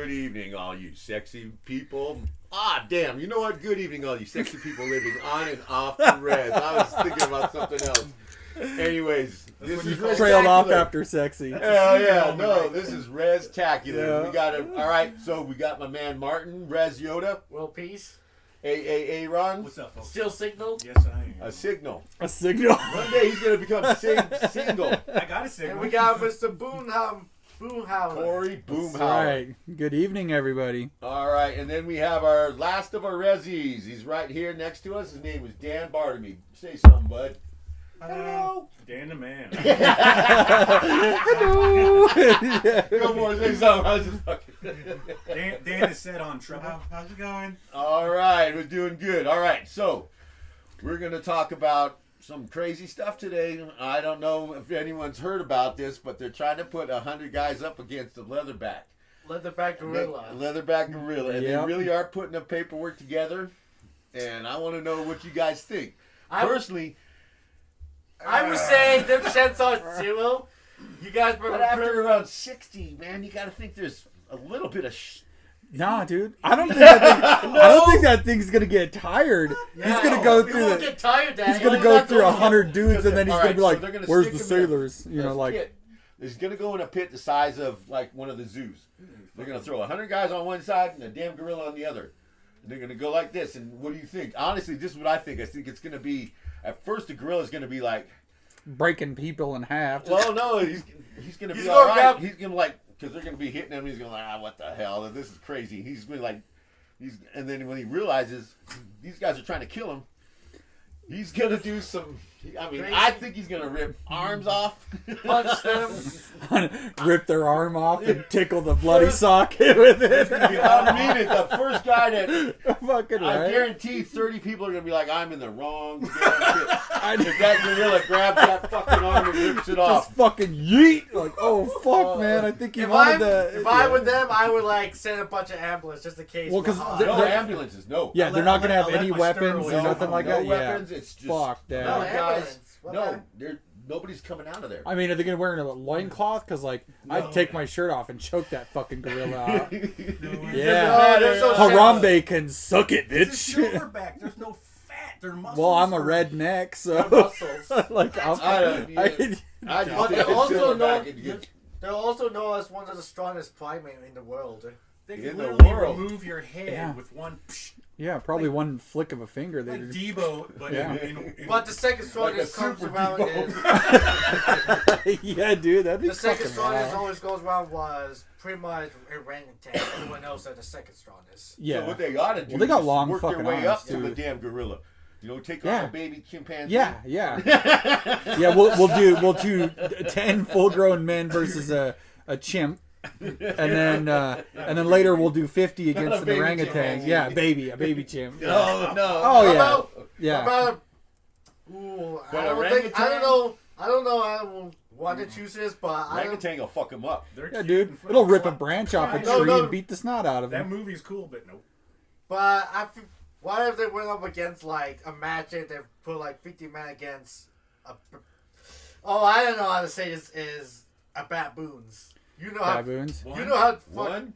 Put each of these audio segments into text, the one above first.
Good evening, all you sexy people. Ah, damn. You know what? Good evening, all you sexy people living on and off the Rez. I was thinking about something else. Anyways, this is Reztakular. Trailed off after sexy. Hell yeah. No, this is Reztakular. We got it. All right, so we got my man Martin, Rez Yoda. Well, peace. Ron. What's up, folks? Still signal? Yes, I am. A signal. A signal. One day he's going to become single. I got a signal. And we got Mr. Boomhauer. Corey Boomhauer. All right. Good evening, everybody. All right, and then we have our last of our Rezzies. He's right here next to us. His name is Dan Bartamy. Say something, bud. Hello. Dan the man. Hello. Go more, say something. I was just fucking. Dan is set on trouble. How's it going? All right, we're doing good. All right, so we're going to talk about some crazy stuff today. I don't know if anyone's heard about this, but they're trying to put 100 guys up against a leatherback. Leatherback gorilla. Leatherback gorilla. And Yep. they really are putting the paperwork together. And I want to know what you guys think. Personally, I would say the chance are zero. You guys but after around 60, man, you got to think there's a little bit of Nah, dude. I don't think that thing's gonna get tired. He's gonna go He through won't get tired, Dad. He's gonna go through 100 dudes, and then he's gonna be like, so "Where's stick the him in sailors?" You know, like. pit. He's going to go in a pit the size of like one of the zoos. They're going to throw 100 guys on one side and a damn gorilla on the other. And they're going to go like this. And what do you think? Honestly, this is what I think. I think it's going to be, at first the gorilla's going to be like, breaking people in half. well, no, he's going to be He's all gonna right. grab- He's going to like, because they're going to be hitting him. He's going to like, what the hell? This is crazy. He's going to like, and then when he realizes these guys are trying to kill him, he's going to do some, I mean, Crazy. I think he's going to rip arms off. punch them. Rip their arm off and tickle the bloody socket with it. I mean it. The first guy that Fucking I right. guarantee 30 people are gonna be like, I'm in the wrong damn pit. If that gorilla grabs that fucking arm and rips it Just off. fucking yeet. Like, oh fuck, man. I think he wanted to. If I were them, I would like send a bunch of ambulances just in case. Well, 'cause Wow. they're- No ambulances, no. Yeah, they're not gonna have any I'll let my weapons or steroids nothing go. like no that. weapons. Yeah. It's just Fuck No that. ambulance. What No, the- nobody's coming out of there. I mean, are they gonna wear a loincloth? Because like, I'd take my shirt off and choke that fucking gorilla out. Yeah. No, there's no Harambe can suck it, It's a bitch. silverback. There's no fat. They're muscles. Well, I'm a redneck, so muscles. like, I'm. I don't- yeah. I just But think they also silverback know. could get- They're also known as one of the strongest primates in the world. They in can the literally world. remove your head Yeah. with one. Psh, Yeah, probably one flick of a finger. They like Debo, but Yeah. in But the second strongest Like a comes super around Debo. is yeah, dude, that'd be the second fucking strongest wild. always goes around was pretty much orangutan. Everyone else are the second strongest. Yeah. So what they gotta do Well, they got is long work their fucking way arms, up to the too. damn gorilla. You know, take Yeah. on a baby chimpanzee. Yeah, yeah, We'll do 10 full-grown men versus a chimp, and then later we'll do 50 against a an baby orangutan. chimpanzee. Yeah, a baby chimp. No, no. Oh yeah, About- yeah. About, ooh, But I don't orangutan? think. I don't know. I don't know. I don't want to choose this, but I don't. Orangutan will fuck him up. They're Yeah, cute dude, and it'll fun. rip a branch off a No, tree no. and beat the snot out of That him. movie's cool, but nope. But what if they went up against like a match and they put like 50 men against a? Oh, I don't know how to say this is a baboons. You know how. Baboons. You know how. One?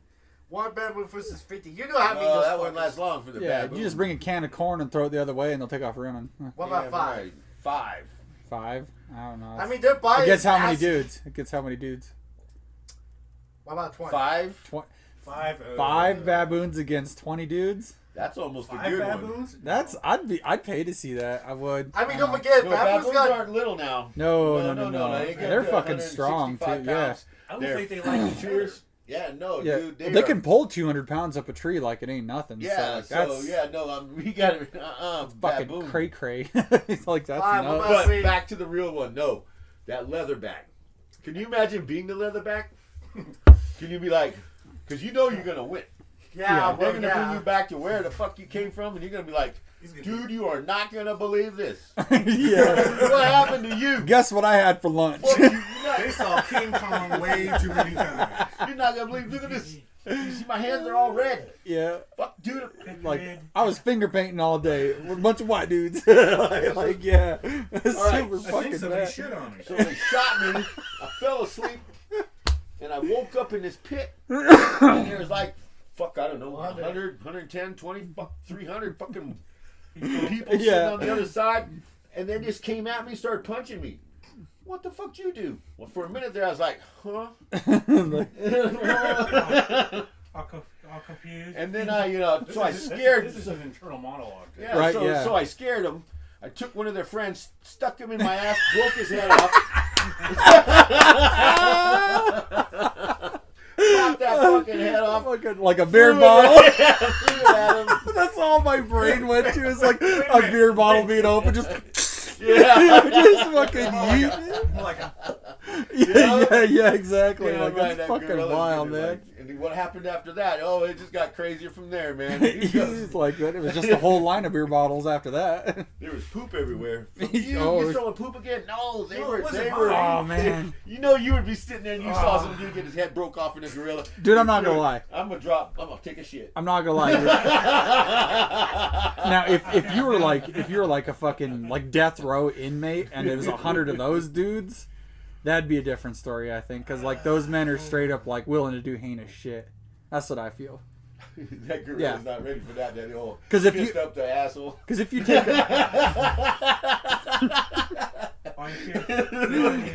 One baboon versus 50. You know how many No, those that wouldn't fuckers- last long for the Yeah, baboon. you just bring a can of corn and throw it the other way, and they'll take off running. What about Damn five? right. 5. 5? I don't know. I mean, their body. it gets is how many massive. dudes? It gets how many dudes? What about 20? 5? 5 baboons against 20 dudes? That's almost a Five good one. baboons. That's I'd pay to see that. I would. I mean, don't forget, No, baboons baboons got. aren't little now. No. They get They're to fucking strong too. 165 Yeah. pounds. I don't They're think they like each other. fierce. Yeah, no, Yeah, dude. they are- can pull 200 pounds up a tree like it ain't nothing. Yeah, so, like, that's we got it. fucking baboon. cray cray. It's like that's Fine, nuts. what about- But back to the real one. No, that leatherback. Can you imagine being the leatherback? Can you be like, because you know you're gonna win. Yeah, They're well, gonna yeah. bring you back to where the fuck you came from, and you're gonna be like, He's gonna dude, you are not gonna believe this. Yeah. What happened to you? Guess what I had for lunch? Fuck you. They saw King Kong way too many times. You're not gonna believe. Look at this. You see, my hands are all red. Yeah. Fuck, dude. Like I was finger painting all day with a bunch of white dudes. like yeah, it's All right, super I think fucking somebody bad. shit on me. So they shot me. I fell asleep, and I woke up in this pit. And there was like 100, 110, 20, 300 fucking people sitting on the other side, and they just came at me, started punching me. What the fuck you do? Well, for a minute there, I was like, huh? All confused. And then so I scared. This is an internal monologue. Yeah, right, so I scared him. I took one of their friends, stuck him in my ass, broke his head off. Knocked that fucking head off. Like a beer bottle. Threw it at him. That's all my brain went to. Is like a beer bottle being open, just just fucking yeet. More like a, Yeah, exactly. Yeah, like right, that's that fucking gorilla's wild, gonna, man. like, and what happened after that? Oh, it just got crazier from there, man. He's like that. It was just a whole line of beer bottles after that. There was poop everywhere. Oh, You throwing poop again? No, they No, were. it wasn't They were. mine. Oh man, You would be sitting there and you saw some dude get his head broke off in a gorilla. dude, I'm not gonna lie. I'm gonna take a shit. I'm not gonna lie. Dude. Now, if you were like a fucking like death row inmate and there was 100 of those dudes, that'd be a different story, I think, because like those men are straight up like willing to do heinous shit. That's what I feel. That gorilla's not ready for that. That old 'Cause if fist you- up the asshole. Because if you take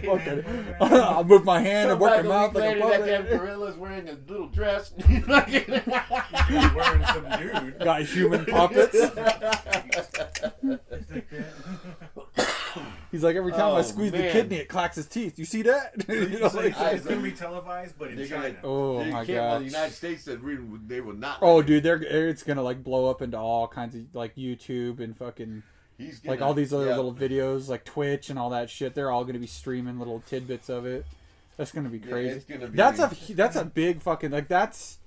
okay, I'll move my hand and work Come him back out a week like a later, that damn puppet. gorilla's wearing a little dress. wearing some dude. Got human puppets. He's like, every time I Oh, squeeze the man. kidney, it clacks his teeth. You see that? You know, like- I- It's going to be televised, but in They're China. gonna- oh they my can't- well, god. the United States said they will not. Oh, dude, it's gonna like blow up into all kinds of like YouTube and fucking He's like gonna- all these other yeah. little videos, like Twitch and all that shit. They're all gonna be streaming little tidbits of it. That's gonna be Yeah, crazy. it's gonna be- That's a big fucking like that's.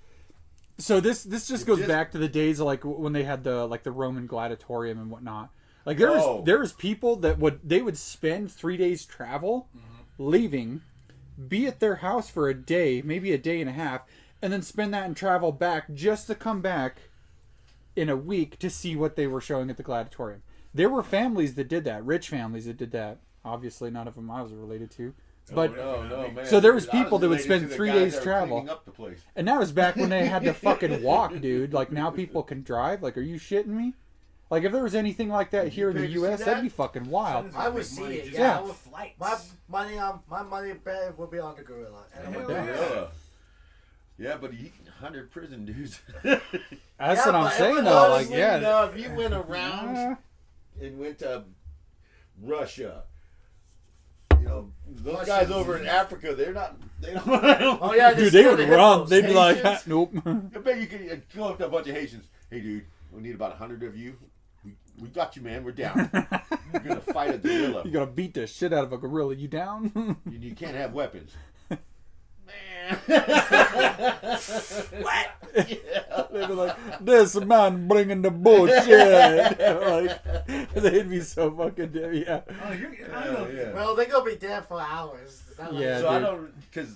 So this just goes back to the days of like when they had the Roman gladiatorium and whatnot. Like there's people that would spend 3 days travel, leaving, be at their house for a day, maybe a day and a half, and then spend that and travel back just to come back in a week to see what they were showing at the gladiatorium. There were families that did that, rich families that did that. Obviously, none of them I was related to. But No, man. So there was Dude, I people that would related spend to the 3 guys days that were travel. cleaning up the place. and that was back when they had to fucking walk, dude. Like now people can drive. Like, are you shitting me? Like if there was anything like that here in the pay to see U.S., that? that'd be fucking wild. I would see it. Yeah. Yeah, Flights. my money bet would be on the gorilla. And Hell I'm yeah. like, Gorilla. Yeah, but he 100 prison dudes. That's Yeah, what I'm but saying though. Like, Honestly, yeah. you know, if you went around and went to Russia, you know, those Russians. guys over in Africa, they don't. oh yeah, Dude, they would hit run. those They'd be like, Haitians. nope. I bet you could go up to a bunch of Haitians. Hey, dude, we need about 100 of you. We got you, man. We're down. We're gonna fight a gorilla. You gotta beat the shit out of a gorilla. You down? You can't have weapons. Man. They'd be like, this man bringing the bullshit. Like, they'd be so fucking dead. Yeah. Oh, I don't know. Yeah. Well, they're gonna be dead for hours. It's not like- Yeah. So I dude. don't, because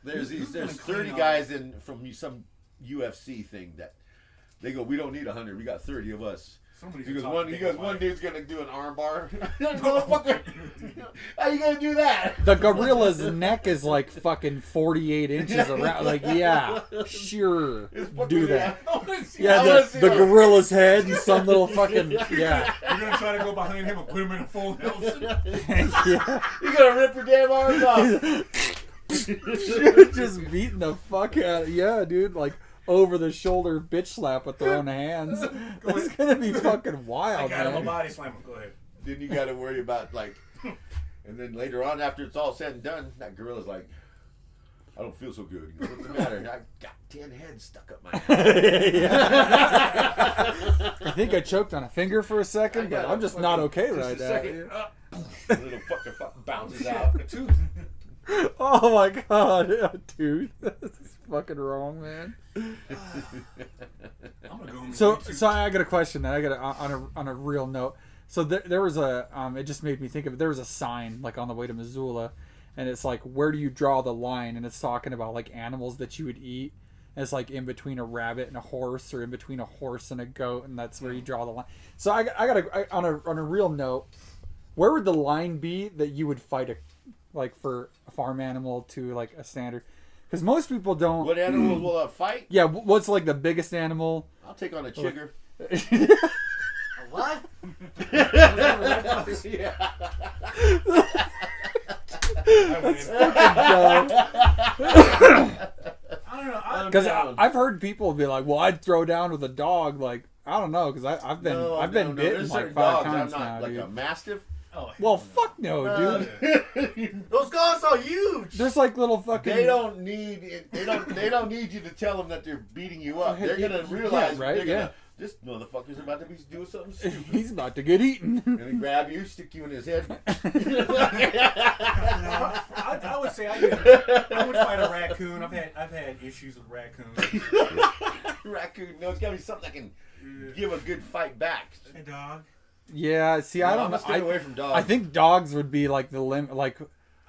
there's Who's gonna 30 clean guys in from some UFC thing that they go, we don't need 100, we got 30 of us. Somebody's Because talking big one about it. dude's gonna do an arm bar. Motherfucker, how you gonna do that? The gorilla's neck is like fucking 48 inches around. Like, yeah, sure, It's fucking- do that. I wanna see- Yeah, I wanna the see gorilla's gorilla's head and some little fucking yeah. You're gonna try to go behind him and put him in a full Nelson. Yeah. You gonna rip your damn arms off? Just beating the fuck out. Yeah, dude, like over the shoulder bitch slap with their own hands. It's gonna be fucking I wild, got him a man. body slam. Go ahead. Then you gotta worry about like, and then later on after it's all said and done, that gorilla's like, I don't feel so good. He goes, what's the matter? I got 10 heads stuck up my ass. I think I choked on a finger for a second, but I'm just not okay right now. Second, the little fucking bounces out. Oh my god, dude, this is fucking wrong, man. I'm gonna go home and So sleep, too. I got a question that I got on a real note. So there was a it just made me think of it. There was a sign like on the way to Missoula, and it's like, where do you draw the line? And it's talking about like animals that you would eat. And it's like in between a rabbit and a horse, or in between a horse and a goat, and that's where you draw the line. So I got on a real note, where would the line be that you would fight like for a farm animal to like a standard? Because most people don't. What animals will fight? Yeah, what's like the biggest animal? I'll take on a chigger. A what? Yeah. I don't know. Because I've heard people be like, "Well, I'd throw down with a dog." Like, I don't know, because I've been bitten There's like certain 5 dogs. times I'm not now, like dude. a mastiff. Oh, Well, fuck no, dude. Those dogs are huge. There's like little fucking. They don't need you to tell them that they're beating you up. They're gonna realize, right? they're Yeah. gonna, this motherfucker's about to be doing something stupid. He's about to get eaten. Gonna grab you, stick you in his head. I would say I would fight a raccoon. I've had issues with raccoons. Raccoon. No, it's gotta be something that can give a good fight back. A dog. Yeah, see, I don't I'm know. gonna stay away from dogs. I think dogs would be like the limit. Like,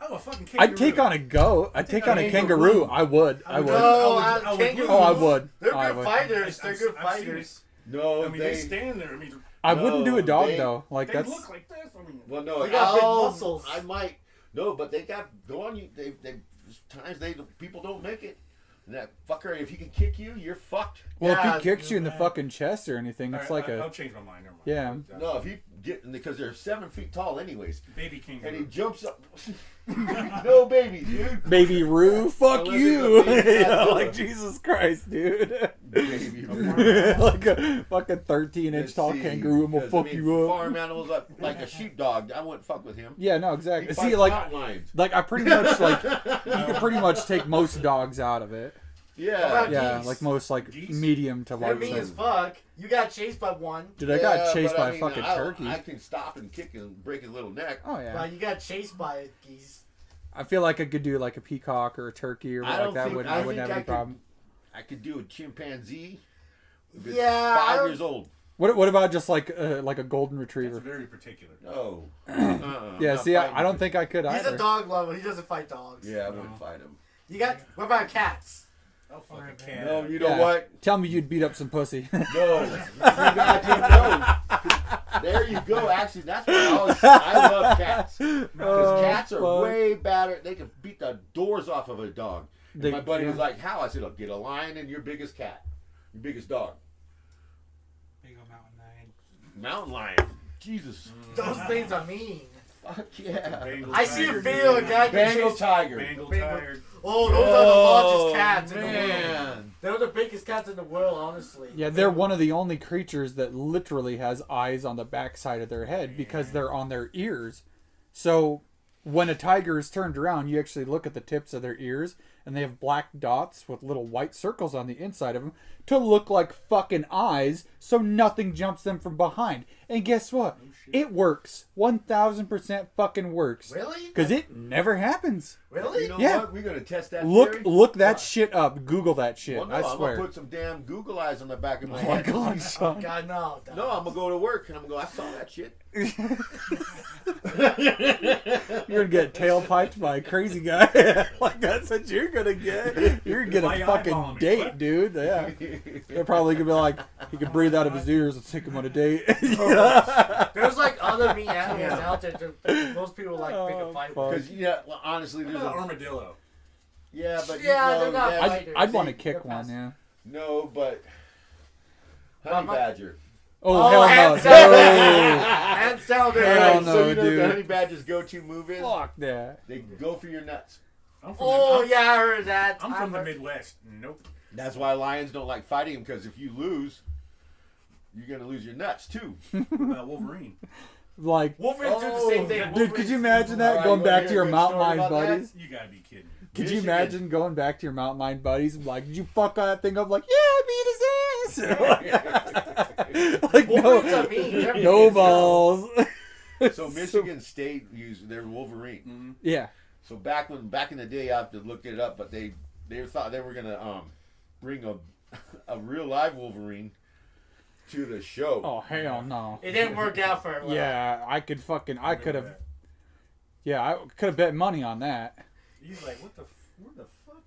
Oh, a fucking kangaroo. I'd take on a goat. I'd take on a kangaroo. I would. I would. No, kangaroos. Oh, I would. They're I good would. fighters. They're good I've seen fighters. no, it. I mean, they stand there. I mean, I wouldn't do a dog they- though. Like they that's. look like this. I mean, well, no, They got big I'll- muscles. I might. No, but they got go on you. They times people don't make it. And that fucker, if he can kick you, you're fucked. Well, Yeah, if he kicks you in the yeah. fucking chest or anything, it's all like right, a. I'll change my mind. Never mind. Yeah. No, if you get because they're 7 feet tall, anyways, Baby and he kangaroo. jumps up. No babies, dude. Baby Roo, fuck Unless you! it's a baby Yeah, Godzilla. like Jesus Christ, dude. Baby. Like a fucking 13-inch Let's tall see, kangaroo will 'cause, fuck you up. Farm animals like a sheepdog, I wouldn't fuck with him. Yeah, no, He exactly. fights See, like, mountain lions. I pretty much like you can pretty much take most dogs out of it. Yeah. What about Yeah, Geese. like most like Geese? medium to They're large. mean size. as fuck. You got chased by one. Dude, I got Yeah, chased but by I a mean, fucking turkey. I can stop and kick and break his little neck. Oh yeah. But you got chased by a geese. I feel like I could do like a peacock or a turkey or I like don't that. think- Wouldn't, I I wouldn't think have I any could- problem. I could do a chimpanzee. If it's Yeah, I 5 don't- years old. What about just like a golden That's retriever? very particular. No. Yeah, Not see, I fighting don't him. think I could He's either. a dog lover. He doesn't fight dogs. Yeah, I wouldn't fight him. You got. What about cats? Oh, fuck a cat. No, you know Yeah. what? Tell me you'd beat up some pussy. No. No. There you go. Actually, that's why I love cats. Because Oh, cats are fuck. way better. They can beat the doors off of a dog. And They my buddy was can. like, how? I said, look, get a lion and your biggest cat. Your biggest dog. Big old mountain lion. Mountain lion. Jesus. Those things are mean. Fuck yeah. Bengal I see a tiger. video of a guy get Bengal chased. tiger. Bengal Bengal- tiger. Oh, those are the largest cats in the world. man. They're the biggest cats in the world, honestly. Yeah, they're one of the only creatures that literally has eyes on the backside of their head because they're on their ears. So when a tiger is turned around, you actually look at the tips of their ears and they have black dots with little white circles on the inside of them to look like fucking eyes so nothing jumps them from behind. And guess what? It works. 1000% fucking works. Really? Because it never happens. Really? You know Yeah. what? We're going to test that theory. Look that shit up. Google that shit. Well, no, I I'm swear. going to put some damn Google eyes on the back of my Oh my head. god, son. God, no. No, I'm going to go to work and I'm going to go, I saw that shit. You're gonna get tailpiped by a crazy guy. Like that's what you're gonna get. You're gonna Why get you a fucking eyeballing me? date, What? dude. Yeah. They're probably gonna be like, he can breathe out of his ears. Let's take him on a date. There's like other mean animals out there that most people like pick a fight fuck. with. Because, yeah, well, honestly, What there's about a... armadillo? Yeah, but Yeah, you know, they're not that's- fighters. I'd want to See, kick they're one, fast. yeah. No, but... Honey my- badger. Oh, Oh, hell hands no. down. No. Hands down Hell there. Alright, no, so you know what dude. the honey badger's go-to move is? Fuck that. They go for your nuts. I'm from Oh, the, yeah, I heard that. I'm I from the heard- Midwest. Nope. That's why lions don't like fighting him, because if you lose, you're going to lose your nuts, too. What about Wolverine? Like, Wolverines do the same thing. dude, could you imagine that Alright, going you wanna back to hear a your good mountain story lion about that? buddies? You gotta be kidding me. Could you Michigan. imagine going back to your mountain lion buddies and like, did you fuck that thing up? Like, yeah, I beat his ass. Like, Wolverines no, are mean. They're mean no as hell. balls. So Michigan State used their Wolverine. Mm-hmm. Yeah. So back in the day, I have to look it up, but they thought they were gonna bring a real live Wolverine to the show. Oh hell no. It didn't work out for her. Yeah, I could have. Yeah, I could have bet money on that. He's like, what the? Where the fuck?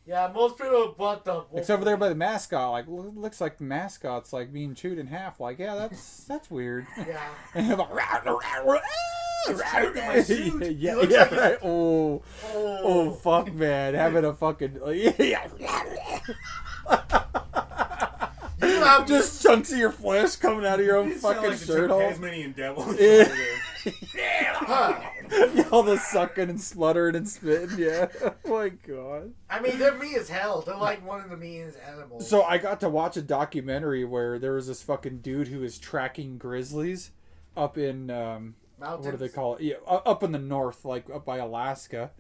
Yeah, most people bought the. It's over there by the mascot. Like, looks like the mascot's like being chewed in half. Like, yeah, that's weird. Yeah. And you're like, "Rah, rah, rah, rah." yeah, right. Oh, fuck, man. Having a fucking just chunks of your flesh coming out of your own fucking like shirt hole. Tasmanian devil. All the sucking and spluttering and spitting. Yeah. Oh my god. I mean, they're mean as hell. They're like one of the meanest animals. So I got to watch a documentary where there was this fucking dude who was tracking grizzlies up in Mountains? what do they call it? Yeah, up in the north, like up by Alaska.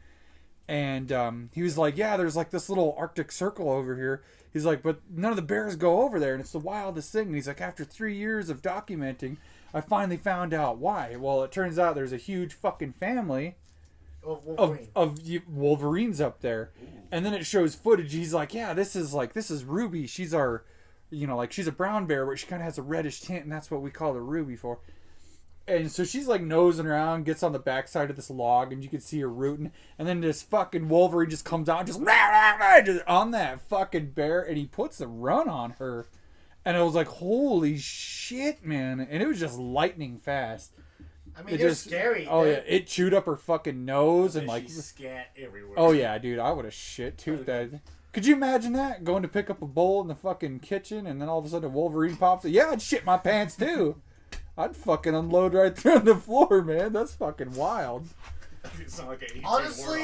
And he was like, yeah, there's like this little Arctic Circle over here. He's like, but none of the bears go over there, and it's the wildest thing. And he's like, after 3 years of documenting, I finally found out why. Well, it turns out there's a huge fucking family of wolverines up there. Ooh. And then it shows footage. He's like, yeah, this is Ruby. She's our, she's a brown bear, but she kind of has a reddish tint, and that's what we call her Ruby for. And so she's like nosing around, gets on the backside of this log, and you can see her rooting. And then this fucking Wolverine just comes out, just on that fucking bear, and he puts a run on her. And I was like, holy shit, man. And it was just lightning fast. I mean, it's scary. Oh, yeah. It chewed up her fucking nose and like. Scat everywhere. Oh, yeah, dude. I would have shit toothed that. Could you imagine that? Going to pick up a bowl in the fucking kitchen, and then all of a sudden a Wolverine pops. Yeah, I'd shit my pants too. I'd fucking unload right there on the floor, man. That's fucking wild. Honestly,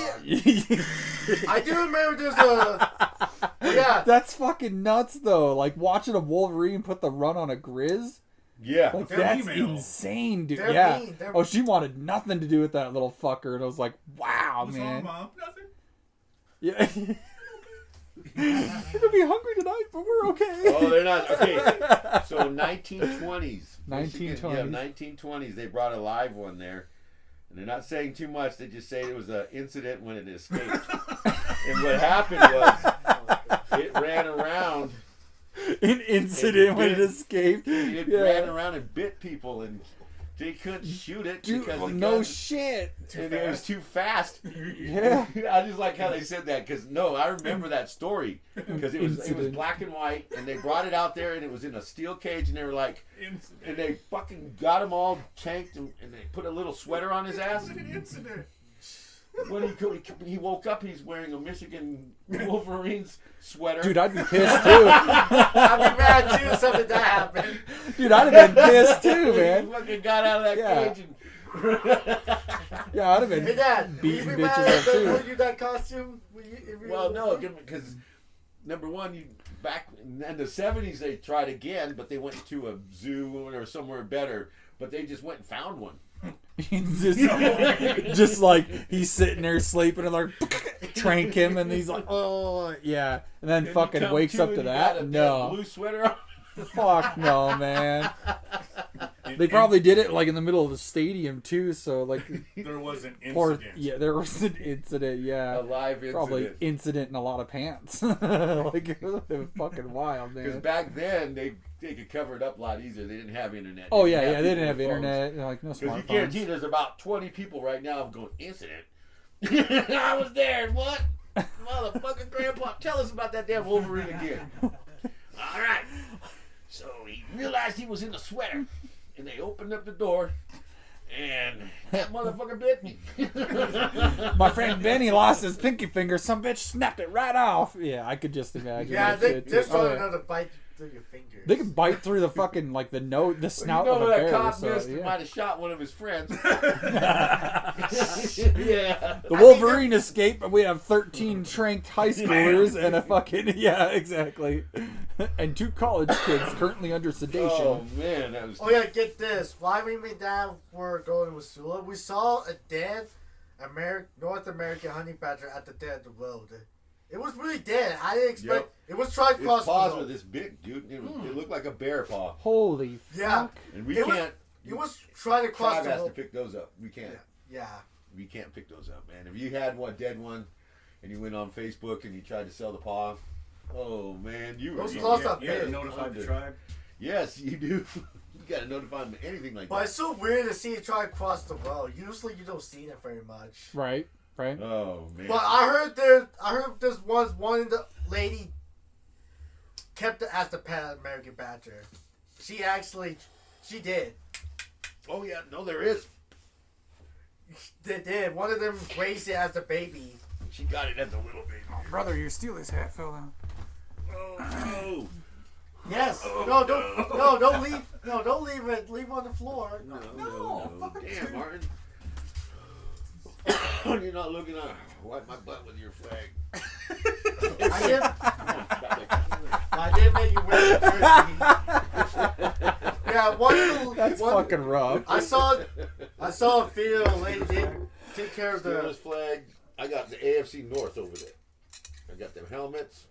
I do remember there's a... Yeah. That's fucking nuts, though. Like, watching a Wolverine put the run on a Grizz. Yeah. Like, that's insane, dude. Yeah. Oh, she wanted nothing to do with that little fucker. And I was like, wow, What's man. wrong, Mom? Nothing. Yeah. You're gonna be hungry tonight, but we're okay. Oh, they're not. Okay. So 1920s. 1920s. Yeah, 1920s. They brought a live one there. And they're not saying too much. They just say it was an incident when it escaped. And what happened was it ran around. An incident when it escaped. It ran around and bit people, and they couldn't shoot it because the no gun, shit. And it was too fast. Yeah. I just like how they said that because I remember that story because it was black and white, and they brought it out there, and it was in a steel cage, and they were like, and they fucking got him all tanked, and they put a little sweater on his ass. An incident. When he woke up, he's wearing a Michigan Wolverines sweater. Dude, I'd be pissed too. I'd be mad too if something that happened. Dude, I'd have been pissed too, man. He fucking got out of that cage and... Yeah, I'd have been beating bitches up too. Would you that costume? Well, no, because number one, back in the 70s they tried again, but they went to a zoo or somewhere better. But they just went and found one. just like he's sitting there sleeping and like trank him and he's like, oh yeah, and then fucking wakes up to that. No blue sweater on. Fuck no, man. They probably did it like in the middle of the stadium too, so like there was an incident. There was an incident. Yeah, a live incident. Probably incident in a lot of pants. Like it was fucking wild, man. Because back then they could cover it up a lot easier. They didn't have internet. Oh yeah, they didn't have internet. Like no smartphones. Because you guarantee there's about 20 people right now going incident. I was there. What? Motherfucking grandpa, tell us about that damn Wolverine again. All right. So he realized he was in the sweater, and they opened up the door, and that motherfucker bit me. My friend Benny lost his pinky finger. Some bitch snapped it right off. Yeah, I could just imagine. Yeah, they're trying another bite through your fingers. They can bite through the fucking like the snout of a bear. That cop missed. He might have shot one of his friends. Yeah. The Wolverine escaped, but we have 13 tranked high schoolers and a fucking exactly, and 2 college kids currently under sedation. Oh man, that was. Oh yeah, get this. While we and Dad were going with Sula, we saw a dead North American honey badger at the dead of the road. It was really dead. I didn't expect. It was trying to cross the road. Its paws were this big, dude. It looked like a bear paw. Holy fuck! And we can't. It was trying to cross the road. Tribe has to pick those up. We can't. Yeah. We can't pick those up, man. If you had one dead one, and you went on Facebook and you tried to sell the paw, oh man, you were notified the tribe. Yes, you do. You got to notify them of anything like that. But it's so weird to see it try to cross the road. Usually, you don't see that very much. Right. Oh man. But I heard there's one lady kept it as the pet American badger. She did. Oh yeah, no, there is. They did. One of them raised it as a baby. She got it as a little baby. Brother, your Steelers hat fell down. Oh no! Yes. Oh, No, don't leave. No, don't leave it. Leave it on the floor. No. Damn, Martin. You're not looking at wipe my butt with your flag. I did make you wear the jersey. Yeah, That's fucking rough. I saw a video. A lady did take care of Steelers the. flag. I got the AFC North over there. I got them helmets.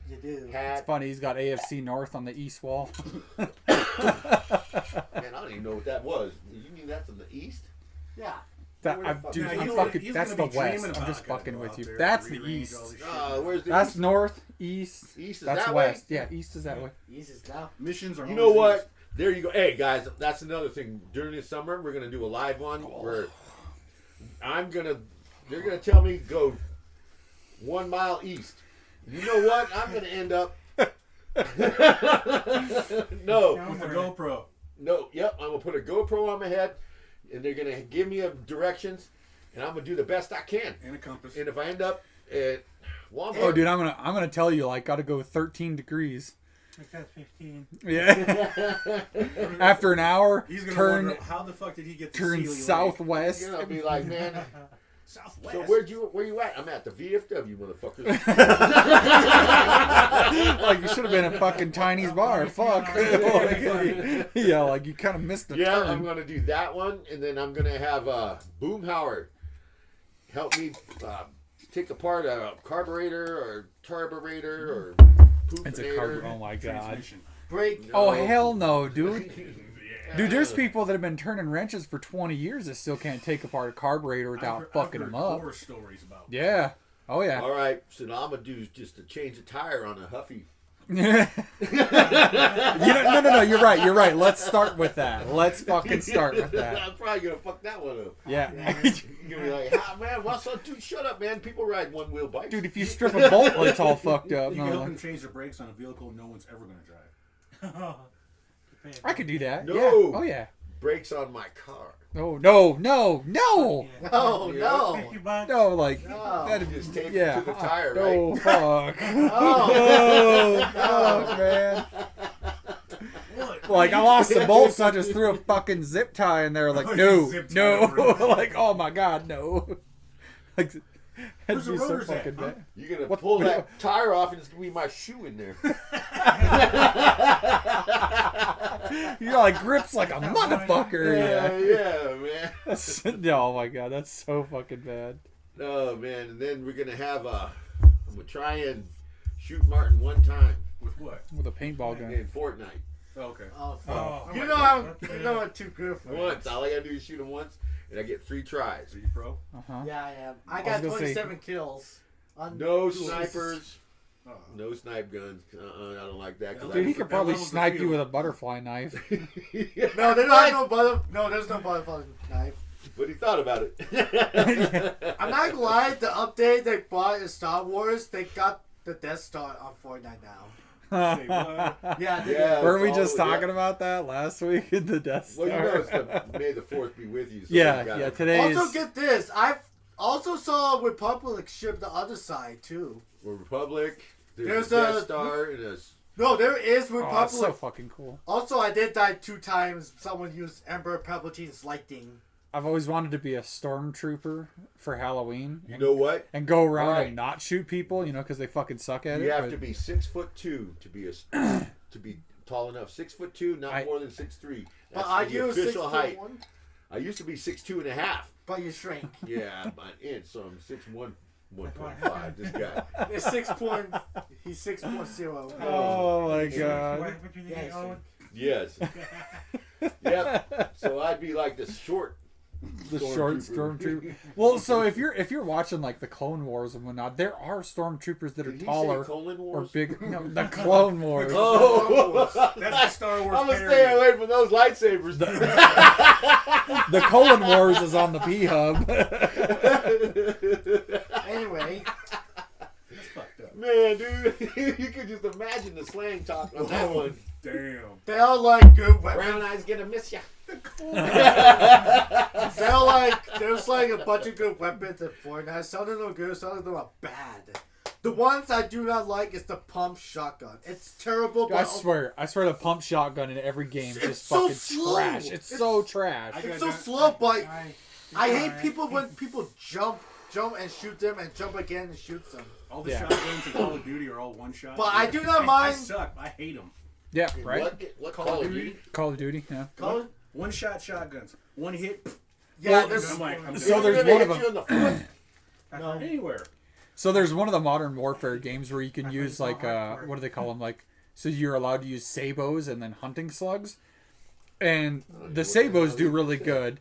You do. Hat. It's funny. He's got AFC North on the east wall. Man, I don't even know what that was. You mean that's in the east? Yeah. Dude, Yeah, I'm he's fucking. gonna That's be the dreaming west. I'm about just gonna fucking go with out you. there, That's the rearrange all east. this shit. Where's the That's east? north, east. East is That's that west. way? Yeah, east is that way. East is now. Missions are. You know what? There you go. Hey guys, that's another thing. During the summer, we're gonna do a live one where they're gonna tell me go 1 mile east. You know what? I'm gonna end up. No. With the GoPro. No. Yep. I'm gonna put a GoPro on my head, and they're gonna give me directions, and I'm gonna do the best I can. And a compass. And if I end up at Walmart, Oh, dude, I'm gonna tell you, like, gotta go 13 degrees. Like that's 15. Yeah. After an hour, He's gonna turn wonder how the fuck did he get to turn Sealy Lake? southwest. you're gonna be like, man. Southwest. So where you at? I'm at the VFW, motherfuckers. Like, you should have been at fucking Tiny's bar. Fuck. Like, yeah, like you kind of missed the Yeah, turn. I'm gonna do that one, and then I'm gonna have Boomhauer help me take apart a carburetor or turburator or It's a poofinator. carburetor. Oh my god. Transmission. Break. Oh hell no, dude. Yeah. Dude, there's people that have been turning wrenches for 20 years that still can't take apart a carburetor without fucking I've them heard up. horror stories about. Yeah. Oh yeah. All right, so now I'm gonna do is just to change the tire on a Huffy. No. You're right. Let's start with that. Let's fucking start with that. I'm probably gonna fuck that one up. Yeah. You're gonna be like, ah, man, what's up, dude? Shut up, man. People ride one wheel bikes. Dude, if you strip a bolt, it's all fucked up. You No, can help like- him change the brakes on a vehicle no one's ever going to drive. I could do that. No. Yeah. Oh yeah. Brakes on my car. No. Oh no. No, like No. that'd Just tape yeah. it to the tire, right? Oh fuck. Oh. Oh fuck, man. Like I lost the bolts, so I just threw a fucking zip tie in there. Like no, Zip tie no. over it. Like oh my god, no. Like Where's that'd the be so rotors at, fucking huh? bad. You're gonna What- pull what- that tire off, and it's gonna be my shoe in there. You're like grips like a motherfucker. Yeah. yeah, man. That's, oh my god, that's so fucking bad. Oh man, and then we're gonna have I'm gonna try and shoot Martin one time With what? With a paintball gun. in Fortnite. Oh, okay. Oh, Oh. fuck. You know I'm too good for it. Once, all I gotta do is shoot him once, and I get 3 tries. So you pro? Uh-huh. Yeah, I am. I was got gonna say- 27 kills. On No duels. snipers, Oh. no snipe guns. I don't like that. 'cause Dude, he I- could probably levels the snipe you field. with a butterfly knife. No, they don't have no butter. No, there's no butterfly knife. But he thought about it. I'm not gonna lie. The update they bought in Star Wars, they got the Death Star on Fortnite now. Say what? Yeah, they Yeah. Weren't we it's just all- talking about that last week in the Death Star? Well, you know, it's the May the 4th be with you. So yeah, you gotta- yeah. Today Also, is get this. I also saw Republic ship the other side too. We're Republic. There's There's a a- Death Star and a. No, there is oh, Republic. that's so fucking cool. Also, I did die 2 times. Someone used Emperor Palpatine's lightning. I've always wanted to be a stormtrooper for Halloween. You know what? And go around Right. and not shoot people, you know, because they fucking suck at it. You have but- to be 6'2" to be to be tall enough. 6'2", not more than 6'3". But That's are the you official height. 6'1"? I used to be 6'2.5". But you shrink. Yeah, by an inch, so I'm 6'1", 1.5. This guy. It's 6 point. He's 6.0. Oh my god. Yeah, Yes. Yep. So I'd be like the short. The short stormtrooper. Well, so if you're watching like the Clone Wars and whatnot, there are stormtroopers that are Did he say taller Colon or Wars? big. No, the Clone Wars. Oh, That's the Star Wars I'm gonna parody. stay away from those lightsabers. The Clone Wars is on the P Hub. Anyway, That's fucked up. Man, dude, you could just imagine the slang talk on that one. Damn. they all like good weapons. Brown eyes gonna miss ya. There's like a bunch of good weapons in Fortnite. Some of them are good, some of them are bad. The ones I do not like is the pump shotgun. It's terrible. But I swear the pump shotgun in every game is so fucking slow. trash. It's so trash. It's so slow, but I hate people when people jump and shoot them and jump again and shoot them. All the shotguns in Call of Duty are all one shot. But I do not mind. I suck. I hate them. Yeah, right. What Call of Duty? Call of Duty, yeah. One shot shotguns. One hit. Yeah, well, so there's one of them. No. Anywhere. So there's one of the Modern Warfare games where you can use like what do they call them? Like, so you're allowed to use sabos and then hunting slugs, and the sabos do really good.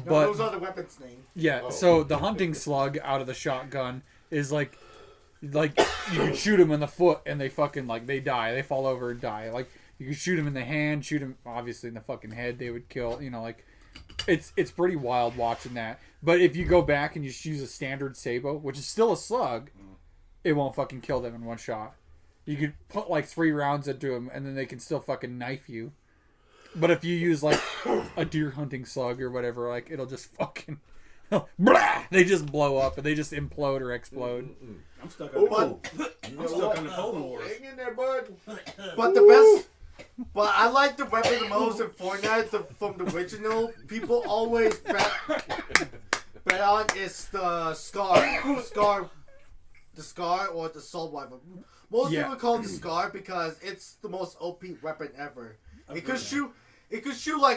But those are the weapons named. Yeah, so the hunting slug out of the shotgun is like you can shoot them in the foot and they fucking they die, they fall over and die. Like you can shoot them in the hand, shoot them obviously in the fucking head, they would kill. It's pretty wild watching that. But if you go back and you just use a standard sabo, which is still a slug, it won't fucking kill them in one shot. You could put 3 rounds into them and then they can still fucking knife you. But if you use a deer hunting slug or whatever, it'll just fucking blah, they just blow up and they just implode or explode. I'm stuck on the Cold War. Hang in there, bud. But the best. But I like the weapon the most in Fortnite from the original. People always bet on is the Scar. The Scar or the assault rifle. Most people call it the Scar because it's the most OP weapon ever. It could shoot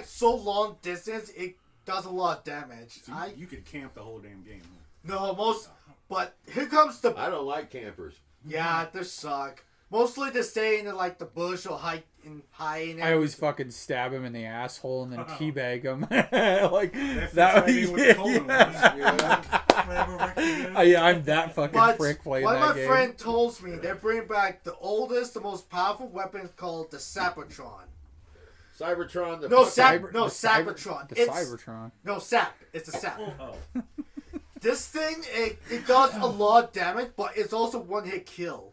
so long distance. It does a lot of damage. So you could camp the whole damn game. But here comes the. I don't like campers. Yeah, they suck. Mostly they stay in the bush or hide and everything. I always fucking stab him in the asshole and then teabag him. I'm that fucking prick playing that game. My friend told me they're bringing back the oldest, the most powerful weapon called the Cybertron. Cybertron. Cybertron. The Cybertron. No, Sap. It's a Sap. This thing, it does a lot of damage, but it's also one-hit kill.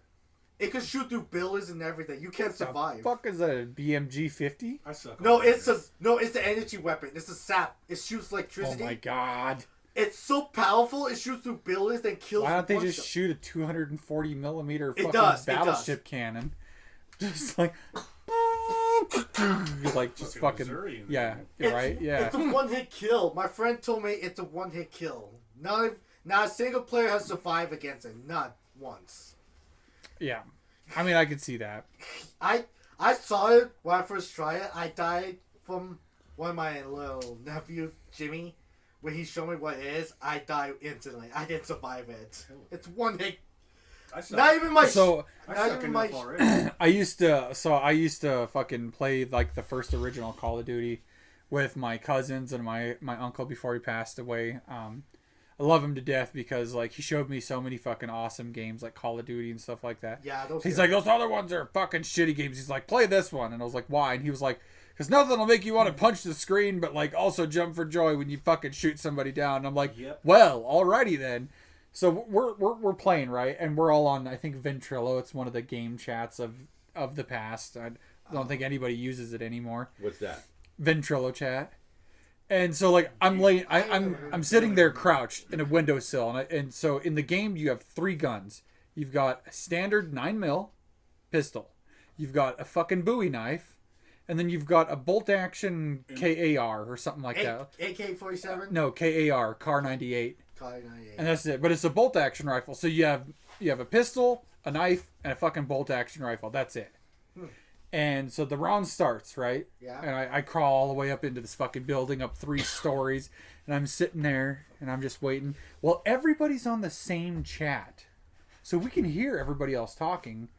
It can shoot through buildings and everything. You can't survive. The fuck is that? A BMG 50? I suck. It's the energy weapon. It's a Sap. It shoots electricity. Oh my god. It's so powerful. It shoots through buildings and kills. Why don't they just shoot a 240 millimeter fucking battleship cannon? Just just fucking right? Yeah. It's a one-hit kill. My friend told me it's a one-hit kill. Not a single player has survived against it. Not once. Yeah, I mean I could see that. I saw it when I first tried it. I died from one of my little nephew Jimmy. When he showed me what it is, I died instantly. I didn't survive it. It's one hit. Not even my. I used to fucking play the first original Call of Duty with my cousins and my uncle before he passed away. I love him to death because he showed me so many fucking awesome games like Call of Duty and stuff like that. Yeah, he's like, those other ones are fucking shitty games. He's like, play this one, and I was like, why? And he was like, because nothing will make you want to punch the screen, but also jump for joy when you fucking shoot somebody down. And I'm like, well, alrighty then. So we're playing, right, and we're all on I think Ventrilo. It's one of the game chats of the past. I don't think anybody uses it anymore. What's that? Ventrilo chat. And so I'm sitting there crouched in a windowsill, and so in the game you have 3 guns. You've got a standard 9mm pistol, you've got a fucking Bowie knife, and then you've got a bolt action KAR or something like that. AK-47? No, KAR, Car 98. Car 98. And that's it. But it's a bolt action rifle, so you have a pistol, a knife, and a fucking bolt action rifle. That's it. And so the round starts, right? Yeah. And I crawl all the way up into this fucking building, up 3 stories, and I'm sitting there, and I'm just waiting. Well, everybody's on the same chat. So we can hear everybody else talking,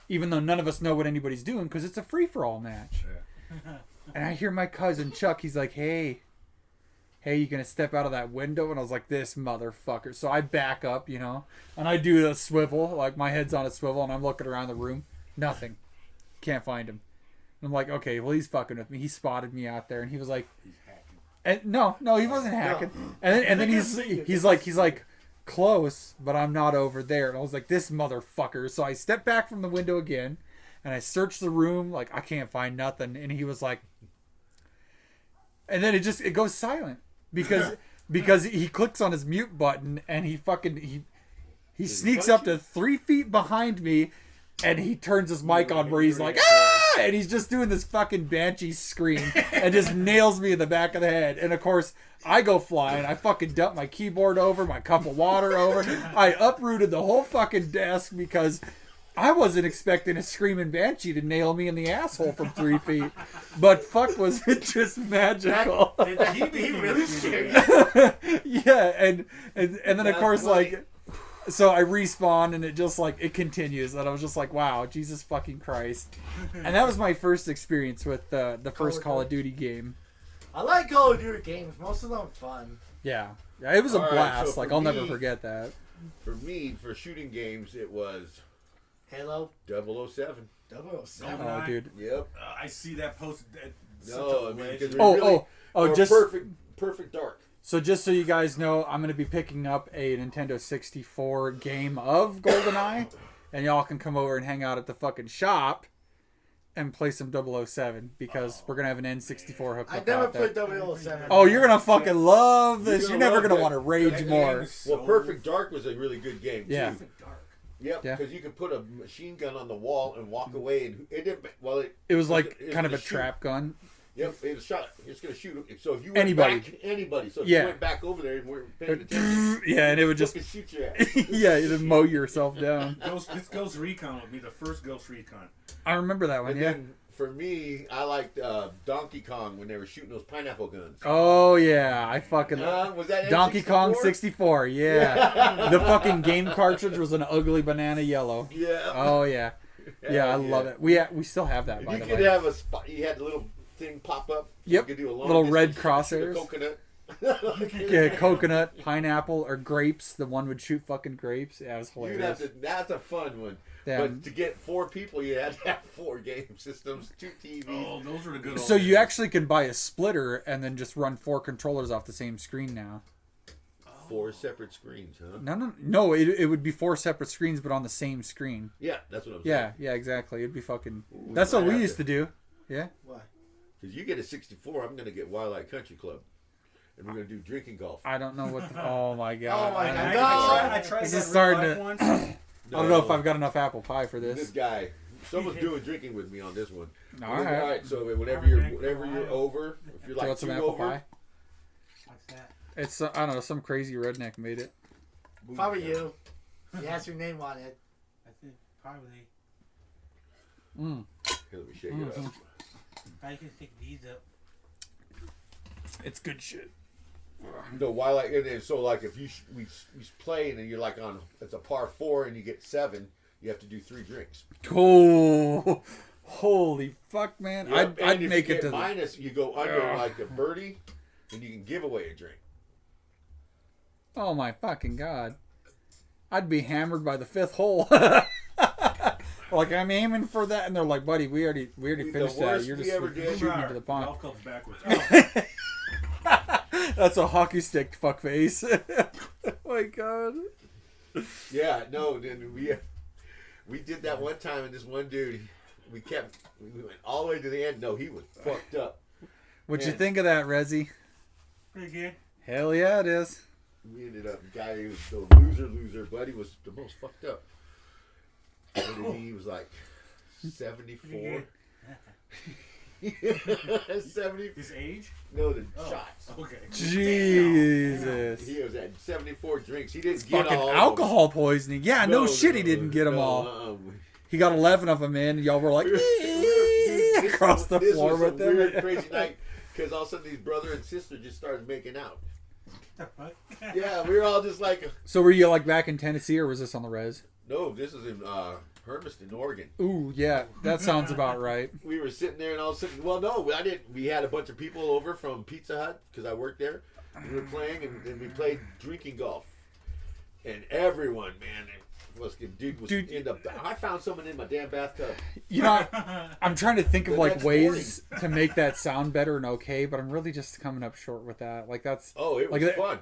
even though none of us know what anybody's doing, because it's a free-for-all match. Yeah. And I hear my cousin Chuck, he's like, hey, you gonna step out of that window? And I was like, this motherfucker. So I back up, and I do the swivel, my head's on a swivel, and I'm looking around the room. Nothing. Can't find him. And I'm like, okay, well, he's fucking with me. He spotted me out there, and he was like, he's hacking. And no, he wasn't hacking. And then he's like, close, but I'm not over there. And I was like, this motherfucker. So I stepped back from the window again, and I searched the room. I can't find nothing. And he was like, and then it goes silent because he clicks on his mute button and he sneaks up to 3 feet behind me and he turns his mic on where he's like, ah! And he's just doing this fucking banshee scream and just nails me in the back of the head. And of course, I go flying. I fucking dump my keyboard over, my cup of water over. I uprooted the whole fucking desk because I wasn't expecting a screaming banshee to nail me in the asshole from 3 feet. But fuck, was it just magical. He really scared you. Yeah, and then of course, funny. like, so I respawn and it just like it continues, and I was just like, wow, Jesus fucking Christ. And that was my first experience with the first Call of Duty game. I like Call of Duty games. Most of them are fun. Yeah, it was a All right, blast. so Like for I'll never me- forget that. For me, for shooting games, it was Halo 007. 007. Oh, dude. Yep. I see that post. Such No, a I mean, legend. because Oh, or just perfect dark. so just so you guys know, I'm gonna be picking up a Nintendo 64 game of GoldenEye, and y'all can come over and hang out at the fucking shop and play some 007 because we're gonna have an N64 hooked I up never out there. played 007. Oh, you're gonna fucking love this. You're You're gonna never love gonna that. want to rage That more. game is Well, so- Perfect Dark was a really good game Yeah. too. Dark. Yep, Yeah. because you could put a machine gun on the wall and walk away, and it didn't. Well, It was like it kind of a gonna shoot. trap gun. Yep, it was shot. It's gonna shoot. So if you went Anybody. back, anybody. So if Yeah. you went back over there and weren't paying attention, Yeah, and it would just fucking shoot your ass. yeah, it'd mow yourself down. This Ghost Recon with me, the first Ghost Recon. I remember that one. And Yeah. then for me, I liked Donkey Kong when they were shooting those pineapple guns. Oh yeah, I fucking Was that Donkey Kong N64? 64. Yeah, the fucking game cartridge was an ugly banana yellow. Yeah. Oh yeah, yeah, I love it. We still have that, by You the could way. have a spot. You had the little thing pop up. Yep. You could do a long Little red distance, shoot a crosshairs. Coconut. Yeah, coconut, pineapple, or grapes. The one would shoot fucking grapes. Yeah, it was You'd have hilarious. to, that's a fun one. Yeah. But to get 4 people, you had to have 4 game systems, 2 TVs. Oh, those are the good old So you days. actually can buy a splitter and then just run 4 controllers off the same screen now. 4 separate screens, huh? No. It would be 4 separate screens, but on the same screen. Yeah, that's what I'm Yeah, saying. yeah, exactly. It'd be fucking. Ooh, That's what might we have used to do. Yeah. What? Because you get a 64, I'm going to get Wildlife Country Club. And we're going to do drinking golf. I don't know what. Oh my god. Oh my I God. don't- I tried This that is starting real to- life once. I don't know if I've got enough apple pie for This this. guy, someone's doing drinking with me on this one. All right. So whenever you're over, if you're Do you like want some 2 apple over, pie? What's that? It's I don't know, some crazy redneck made it. Probably you. You asked your name on it. I think probably. Mm. Here, let me shake it up. I can pick these up. It's good shit. No, Wildlife, and then so like if we play and then you're like on, it's a par 4 and you get 7, you have to do 3 drinks. Oh, holy fuck, man! Yep, and I'd if make you it get to the. minus, you go under Ugh. like a birdie, and you can give away a drink. Oh my fucking god! I'd be hammered by the 5th hole. Like I'm aiming for that, and they're like, "Buddy, we already The finished that. worst You're we just ever did- shooting into the pond." Golf clubs backwards. That's a hockey stick fuckface. Oh my god. Yeah, no, then we did that one time, and this one dude, we went all the way to the end. No, he was fucked up. What'd you Man. think of that, Rezzy? Pretty good. Hell yeah, it is. We ended up, the guy who was the loser, buddy, was the most fucked up. And he was like 74. 70. His age? No, the Oh. shots. Okay. Jesus. He was at 74 drinks. He didn't It's get fucking all of alcohol poisoning. Yeah, no, shit, he no, didn't get them no, all. He got 11 of them in, and y'all were like, Dude, across the this floor was with a them. weird, crazy night because all of a sudden these brother and sister just started making out. Yeah, we were all just like, So were you like back in Tennessee, or was this on the res? no, this is in Hermiston, Oregon. Ooh, yeah, that sounds about right. We were sitting there and all of a sudden, well, no, I didn't. We had a bunch of people over from Pizza Hut because I worked there. We were playing and we played drinking golf. And everyone, man, dude was Dude. in the. I found someone in my damn bathtub. You know, I'm trying to think of The like next ways to make that sound better and okay, but I'm really just coming up short with that. Like that's Oh, it was Like that- fun.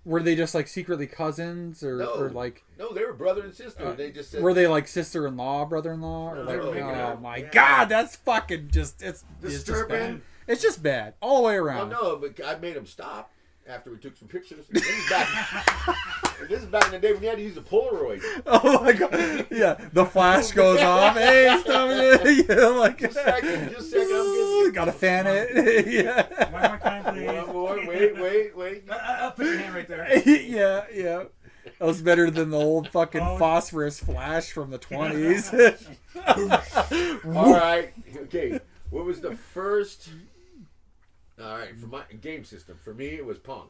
were they just like secretly cousins or, No. or like No, they were brother and sister. They just said, were they like sister-in-law, brother-in-law? Or No, like, they were making oh out. my Yeah. god, that's fucking just it's Disturbing. just It's just bad all the way Oh around. no, but I made him stop after we took some pictures. This is back in the day when you had to use a Polaroid. Oh my god! Yeah, the flash goes off. Hey, stop it! Yeah, like Just a second. I'm getting gotta fan it. Yeah. One more time, please. one more. Wait. I'll put your hand right there. Yeah. That was better than the old fucking phosphorus flash from the 20s. All right. Okay. What was the first? All right. For my game system, for me it was Pong.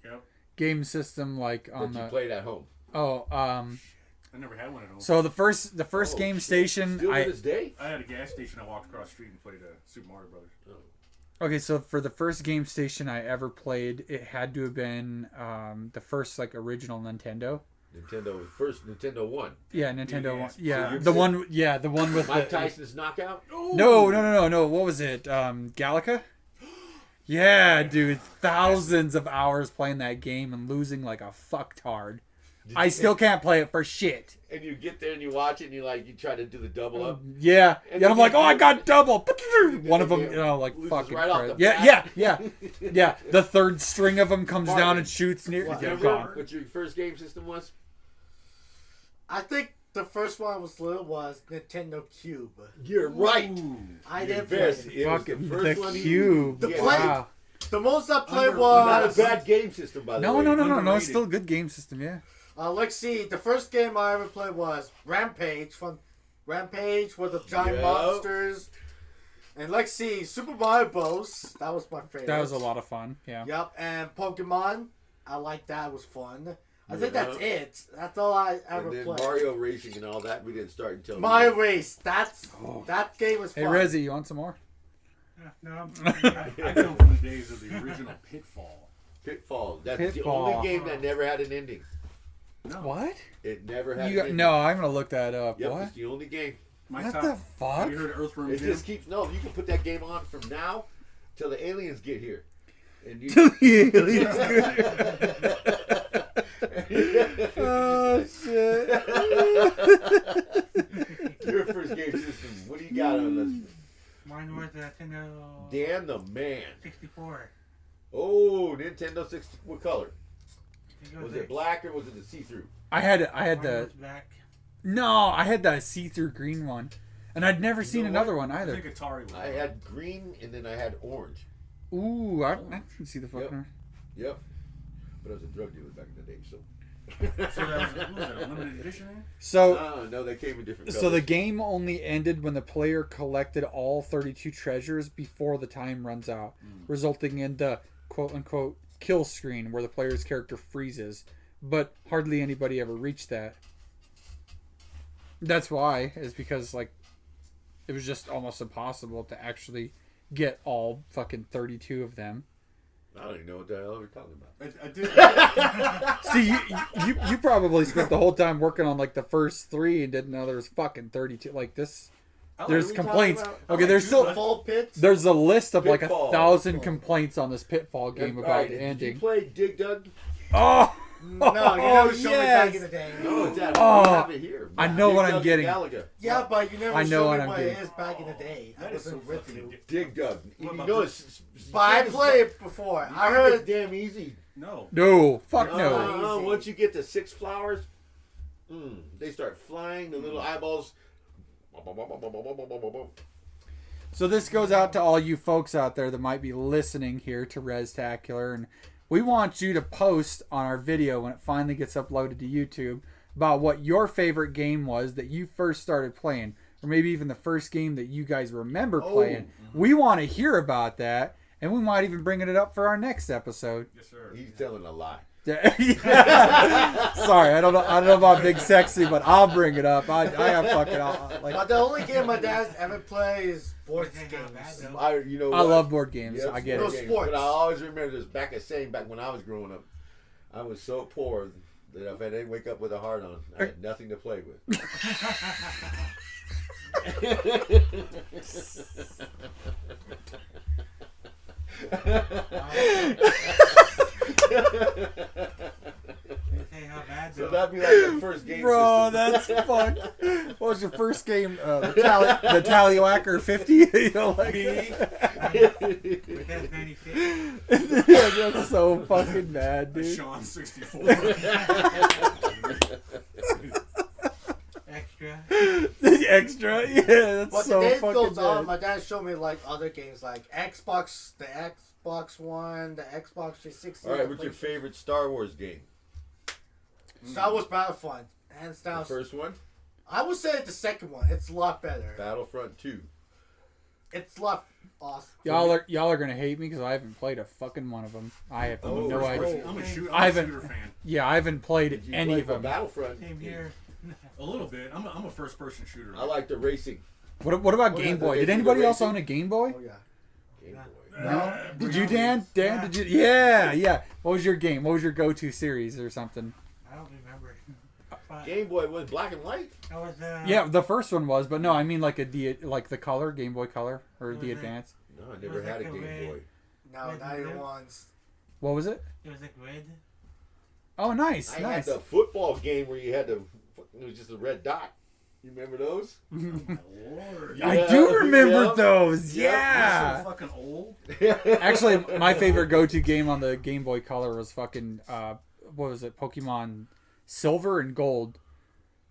Yep. Game system like on That you the played at home. I never had one at home. So the first game station Still to this day. I had a gas station. I walked across the street and played Super Mario Brothers. Okay, so for the first game station I ever played, it had to have been the first like original Nintendo. First Nintendo 1. Yeah, Nintendo one. So Yeah, you're the one with Mike the Tyson's knockout. No. What was it? Galaga? Yeah, dude, thousands of hours playing that game and losing like a fucktard. I still can't play it for shit. And you get there and you watch it and you try to do the double up. Yeah, And I'm like, oh, I got double. One of them, game like loses fucking. right off crazy. the Yeah. The third string of them comes Martin, down and shoots near. What, Yeah, remember gone. what your first game system was? I think the first one was Nintendo Cube. You're right. I didn't play Best. it. It was Fucking the first one the he- cube. The Yeah. play- Wow. The most I played Not a was bad game system, by the No, way. no. It's Underrated. still a good game system. Yeah. let's see. The first game I ever played was Rampage with the giant Yep. monsters. And let's see, Super Mario Bros. That was my favorite. That was a lot of fun. Yeah. Yep, and Pokemon. I like that. It was fun. I think Yeah. that's it. That's all I ever And then played. Mario Racing and all that, we didn't start until Mario Race. That game was Hey, fun. Rezzy, you want some more? No, I come from the days of the original Pitfall. Pitfall. That's Pitfall. the only game that never had an ending. No. What? It never had You an ending. no, I'm gonna look that up. Yep, What? it's the only game. My What top, the fuck? Have you heard of Earthworm It Jim? just keeps you can put that game on from now till the aliens get here. And you Oh shit! your first game system. What do you got on this? Mine was Nintendo Dan the man. 64. Oh, Nintendo 60. What color? Was it black or was it the see-through? I had Mine the was black. no, I had the see-through green one, and I'd never seen know another what? one I either. think Atari was. I had green and then I had orange. Ooh, I didn't see the fucking. Yep. But I was a drug dealer back in the day, so. So that was, what was that, a limited edition? So No, they came in different colors. So the game only ended when the player collected all 32 treasures before the time runs out, resulting in the quote-unquote kill screen where the player's character freezes. But hardly anybody ever reached that. That's why, is because like it was just almost impossible to actually get all fucking 32 of them. I don't even know what the hell we're talking about. I did. See, you probably spent the whole time working on like the first 3 and didn't know there was fucking 32 like this. There's we complaints. talking Okay, there's still Full pits. there's a list of like Pitfall. 1,000 complaints on this Pitfall game All about right, the did you ending. play Dig Dug? Oh, No, you never showed me back yes. in the day. No, it's at Oh, we have it here. I know Dig what I'm Dug getting. and Galaga. Yeah, but you never I know showed what me I'm what getting. it is back in the day. I That is wasn't so with fucking you. Dig Dug. What You about know this? it's. But I played it before. I heard it's damn easy. No. no, fuck no. Easy. Once you get to 6 flowers, they start flying. The little eyeballs. So this goes out to all you folks out there that might be listening here to Reztakular, and we want you to post on our video when it finally gets uploaded to YouTube about what your favorite game was that you first started playing, or maybe even the first game that you guys remember playing. We want to hear about that, and we might even bring it up for our next episode. Yes, sir. He's telling a lie. Sorry, I don't know about Big Sexy, but I'll bring it up. I have fucking like But the only game my dad's ever played is board games. You know I what? love board games. Yep, I get board it. games. Sports. But I always remember this back when I was growing up. I was so poor that if I didn't wake up with a heart on, I had nothing to play with. Hey, how bad So though? that'd be like the first game Bro, system. that's fucked. What was your first game? The Tallywhacker 50. You know, like Me. But that's 96. yeah, that's so fucking bad, dude. Sean 64. Extra. Extra, yeah, that's But so the days fucking goes on, bad. my dad showed me like other games like Xbox, the Xbox One, the Xbox 360. All right, what's your favorite Star Wars game? Star Wars Battlefront, hands down. The first one? I would say the second one. It's a lot better. Battlefront 2. It's a lot awesome. Y'all are gonna hate me because I haven't played a fucking one of them. I have no idea. I'm a shooter fan. Yeah, I haven't played Did you any play of the them. Battlefront. Same here. A little bit. I'm a first person shooter. I like the racing. What about Oh, Game yeah, Boy? the Did anybody else racing. own a Game Boy? Oh yeah. Game Boy. No. Did you, Dan? Dan, did you? Yeah. What was your game? What was your go-to series or something? I don't remember. Game Boy was black and white. I was Yeah, the first one was, but no, I mean like like the color, Game Boy Color or the Was it? Advance. No, I never had a Game Boy. No, not even once. What was it? It was like red. Oh, nice, I nice. had the football game where you had to. It was just a red dot. You remember those? Lord. I Yeah, do remember yeah. those. Yeah. Yeah. You're so fucking old. Actually, my favorite go-to game on the Game Boy Color was fucking what was it? Pokemon Silver and Gold.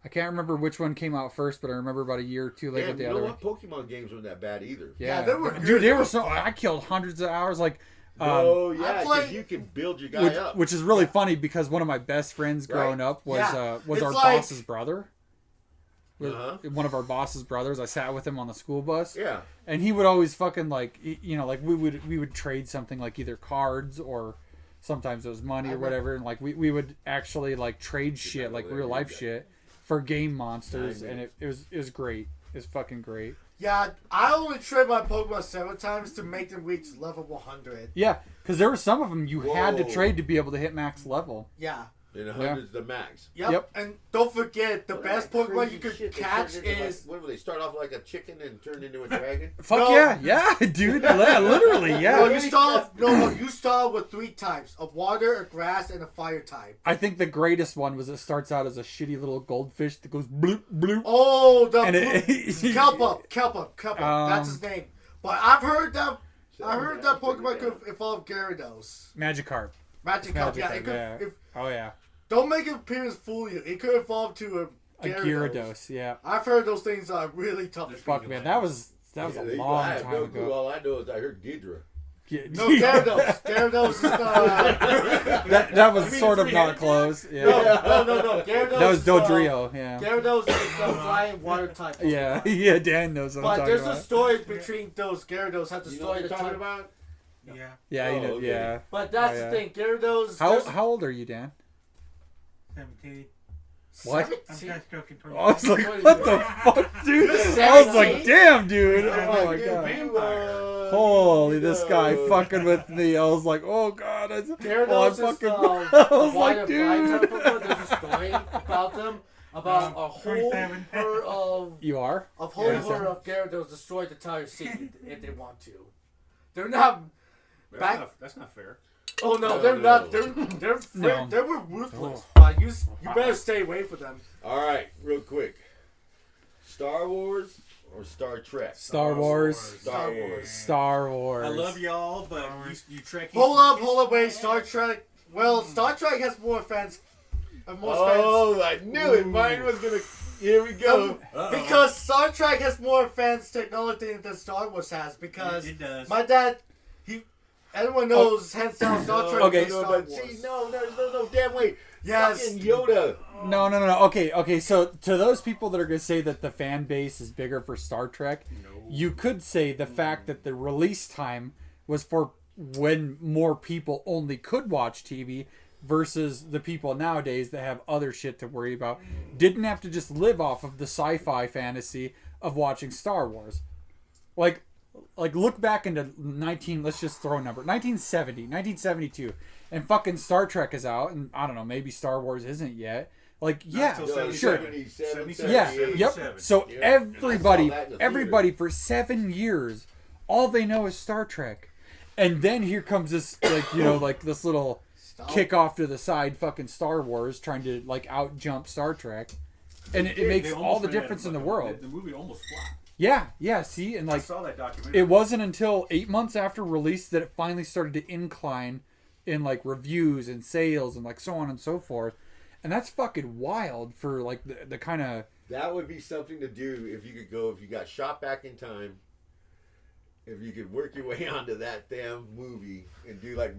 I can't remember which one came out first, but I remember about a year or two later Damn, the you other know one. what? Pokemon games weren't that bad either. Yeah, they were dude. good. They were so. I killed hundreds of hours. Like, Oh yeah, played- because you can build your guy up. which is really funny because one of my best friends growing up was Yeah. was It's our like- boss's brother. One of our boss's brothers. I sat with him on the school bus. Yeah. And he would always fucking like, you know, like we would trade something like either cards or sometimes it was money or whatever, and like we would actually like trade shit, like real life shit, for game monsters, and it was great. It was fucking great. Yeah, I only trained my Pokemon 7 times to make them reach level 100. Yeah, because there were some of them you had to Whoa. trade to be able to hit max level. Yeah. And 100's the max. Yep. And don't forget, the What best that Pokemon crazy you could shit they catch turned into, is... like, what do they start off like a chicken and turn into a dragon? Fuck No. yeah, dude, literally, yeah. No, you start with 3 types: a water, a grass, and a fire type. I think the greatest one was it starts out as a shitty little goldfish that goes bloop bloop. Oh, the And Kelpa. That's his name. But I've heard that Pokemon could evolve Gyarados. Magikarp. Magikarp, yeah. It could, yeah. If, Oh yeah. don't make appearance fool you. It could evolve to A Gyarados, yeah. I've heard those things are really tough. Fuck man, that was a I long have time no clue. ago. All I know is I heard Ghidra. No, Gyarados. Gyarados is the... that was sort of not close. Yeah. No. Gyarados That was is, Dodrio, yeah. Gyarados is the flying water type. Yeah, yeah, Dan knows what I'm But talking there's about. a story between those Gyarados. Have to You know what story you're the talking time. about? Yeah. Yeah, you Oh, know, okay. yeah. But that's Oh, yeah. the thing. Gyarados. How old are you, Dan? 17. What? I'm just stroking 20. I was like, what the fuck, dude? I was like, damn, dude. Oh my god. Holy, this guy fucking with me. I was like, oh god. Gyarados is fucking. the I was water like, flying type dude. Pokemon. There's a story about them. About a whole 27. herd of You are? herd of Gyarados destroy the entire city if they want to. They're not. That's not fair. Oh no, No, they're no. not. They're No. they were ruthless. Oh. But you better stay away from them. All right, real quick. Star Wars or Star Trek? Star Wars. Star Wars. Star Wars. I love y'all, but you Trekkies. Hold up, wait. Star Trek. Well, Star Trek has more fans. Oh, I knew it. Mine was gonna. Here we go. Because Star Trek has more advanced technology than Star Wars has. Because It does. my dad, everyone knows hands down Star Trek. Okay. is Star but Wars. see, no, there's no damn way. Yes. Fucking Yoda. No. Okay. So to those people that are going to say that the fan base is bigger for Star Trek, you could say the fact that the release time was for when more people only could watch TV versus the people nowadays that have other shit to worry about didn't have to just live off of the sci-fi fantasy of watching Star Wars. Like look back into let's just throw a number, 1972, and fucking Star Trek is out, and I don't know, maybe Star Wars isn't yet. Like, yeah, until sure. 77, Yeah, 78. yep. So Yeah. everybody, And I saw that in the everybody for 7 years, all they know is Star Trek, and then here comes this, like, you know, like this little kick off to the side, fucking Star Wars, trying to like out jump Star Trek. and it makes all the difference in the world. The movie almost flopped. Yeah. See, and I like saw that documentary. it wasn't until 8 months after release that it finally started to incline in like reviews and sales and like so on and so forth. And that's fucking wild for like the kind of. That would be something to do if you could go, if you got shot back in time, if you could work your way onto that damn movie and do like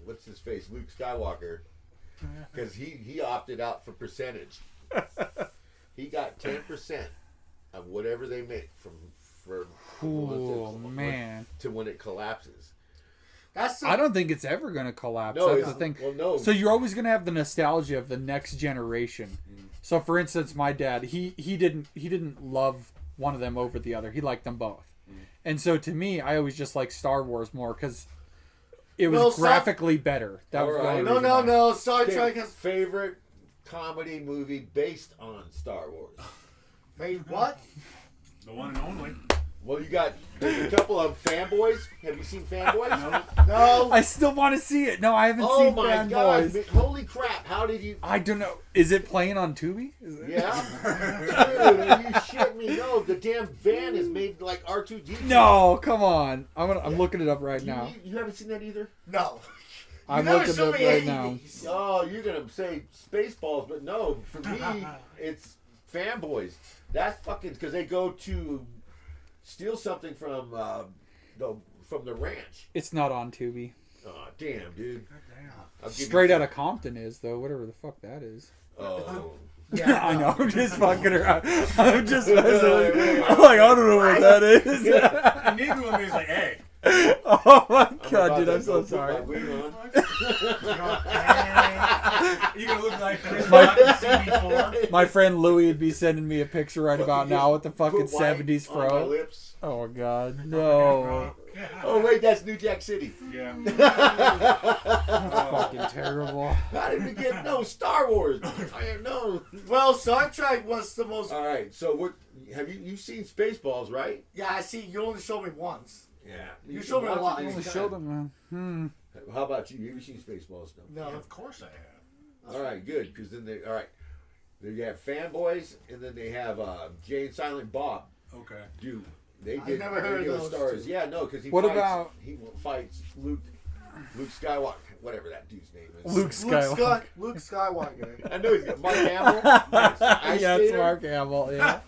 what's his face, Luke Skywalker, because he opted out for percentage. He got 10% of whatever they make man, to when it collapses. I don't think it's ever going to collapse. No, that's the thing. Well, no. So you're always going to have the nostalgia of the next generation. So for instance, my dad, he didn't love one of them over the other. He liked them both. And so to me, I always just like Star Wars more because it was graphically better. That was right. No. Star Trek has favorite comedy movie based on Star Wars. What? The one and only. Well, there's a couple of Fanboys. Have you seen Fanboys? No. I still want to see it. No, I haven't Oh seen my Fanboys. God! Holy crap! How did you? I don't know. Is it playing on Tubi? Yeah. Dude, are you shitting me? No, the damn van is made like R2D2. No, come on. I'm looking it up right now. You haven't seen that either? No. I'm looking it up right now. Oh, you're gonna say Spaceballs, but no. For me, it's Fanboys. That's fucking because they go to steal something from the ranch. It's not on Tubi. Oh, damn, dude. Straight Outta Compton is though. Whatever the fuck that is. Oh. Yeah, I know. I'm just fucking around. I'm just messing with you. I'm like, I don't know what that is. And neither one of me is like, hey. Oh my God, dude! I'm so sorry. You're gonna look like CB4. My friend Louie would be sending me a picture right about now with the fucking Put white 70s on my fro. lips. Oh God, no! Oh wait, that's New Jack City. Yeah. That's fucking terrible. How did we get Star Wars? I have no. Well, Star Trek was the most. All right, so what? Have you've seen Spaceballs, right? Yeah, I see. You only showed me once. Yeah. You showed me a lot. I only showed them. How about you? You ever seen Spaceballs? No. Yeah, of course I have. All right, good. Because then all right. They have Fanboys, and then they have Jay and Silent Bob. Okay. Dude, they I've did never heard of those stars. two. Yeah, no, because he fights Luke Skywalker, whatever that dude's name is. Luke Skywalker. Luke Skywalker. I know he's got Mark Hamill. Yeah, it's Mark Hamill. Yeah,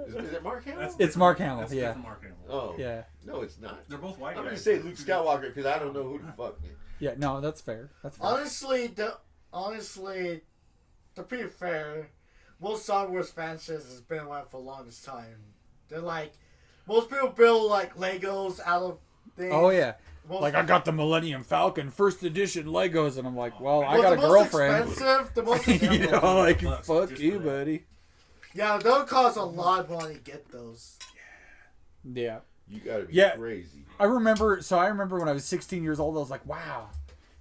Is it Mark Hamill? it's Mark Hamill. That's Yeah, from Mark Hamill. Oh. yeah, No, it's not. They're both white I'm guys. going to say Luke Skywalker because I don't know who the fuck. yeah. No, that's fair. That's fair. Honestly, to be fair, most Star Wars franchises has been around for the longest time. They're like, most people build like Legos out of things. Oh yeah. Most Like I got the Millennium Falcon first edition Legos, and I'm like, well, I Well, got a the most girlfriend. expensive, the most You know, like Bucks fuck just you, for that. buddy. yeah, they'll cost a lot of money to get those. Yeah. You got to be Yeah. crazy. I remember when I was 16 years old, I was like, wow,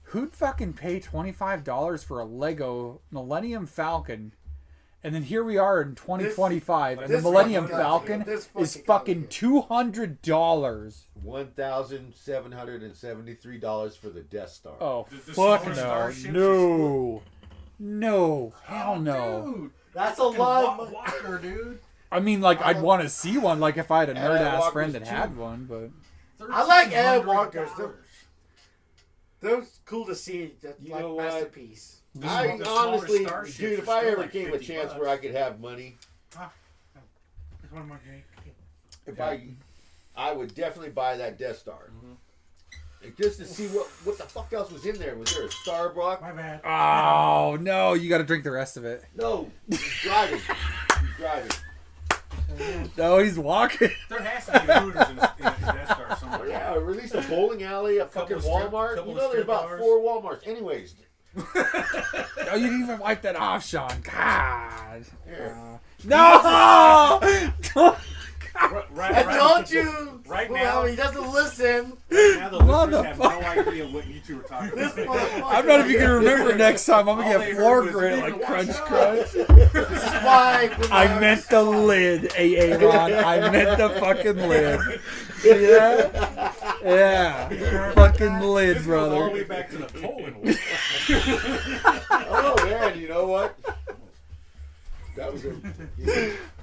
who'd fucking pay $25 for a Lego Millennium Falcon? And then here we are in 2025, and the this Millennium fucking Falcon got you. This is fucking fucking got $200. $1,773 for the Death Star. Oh, The fuck Solar no. Starships No. No. Hell no. Dude, That's a lot of money. Walker, dude. I mean, like, I'd want to see one, like, if I had a Ed nerd-ass Walker's friend that too. had one, but... I like Ed $1,300. Walker's. They're cool to see. That You like know what? masterpiece. I The smaller honestly, starships dude, if are I still ever like gave a 50 chance bucks. where I could have money, There's one more game. if I would definitely buy that Death Star. Just to see what the fuck else was in there. Was there a Starbuck? My bad. Oh, no, you got to drink the rest of it. No, he's driving. He's driving. No, he's walking. There has to be a Hooters in Death Star somewhere. Yeah, or at least a bowling alley, a fucking Couple of strip- Walmart. couple You of know, there's strip about bars. 4 Walmarts. Anyways, Oh, you didn't even wipe that off, Sean. God. here. No! I told you. Right well, now- he doesn't listen. Now the listeners have no Motherfucker. idea what you two are talking This about. motherfucker. I'm not even going to remember next time. I'm going All to they get heard floor was, grit "You like need to crunch, watch out." crunch. This is why. when I meant the lid, Aaron. I meant the fucking lid. See that? Yeah. Fucking lid, This goes all the way brother. back to the Poland war. Oh, man, you know what? That was a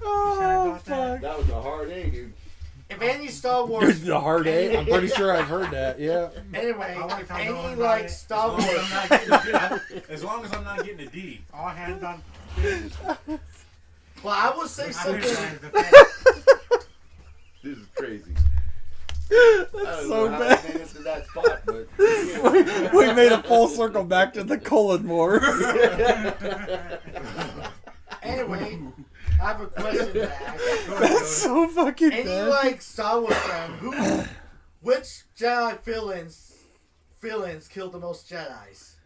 Oh fuck. that was a hard A, dude. If any Star Wars, The hard A. I'm pretty sure I've heard that. Yeah. anyway, I like if how any going like by it. Star Wars, As long as I'm not getting a D. All hands on. well, I would say I'm something. inside the This is crazy. That's so so bad. bad. I made it to that spot, but We made a full circle back to the Cullen Wars. Anyway, I have a question to ask. That's so fucking Any bad. like Star Wars fan, which Jedi villains killed the most Jedi's?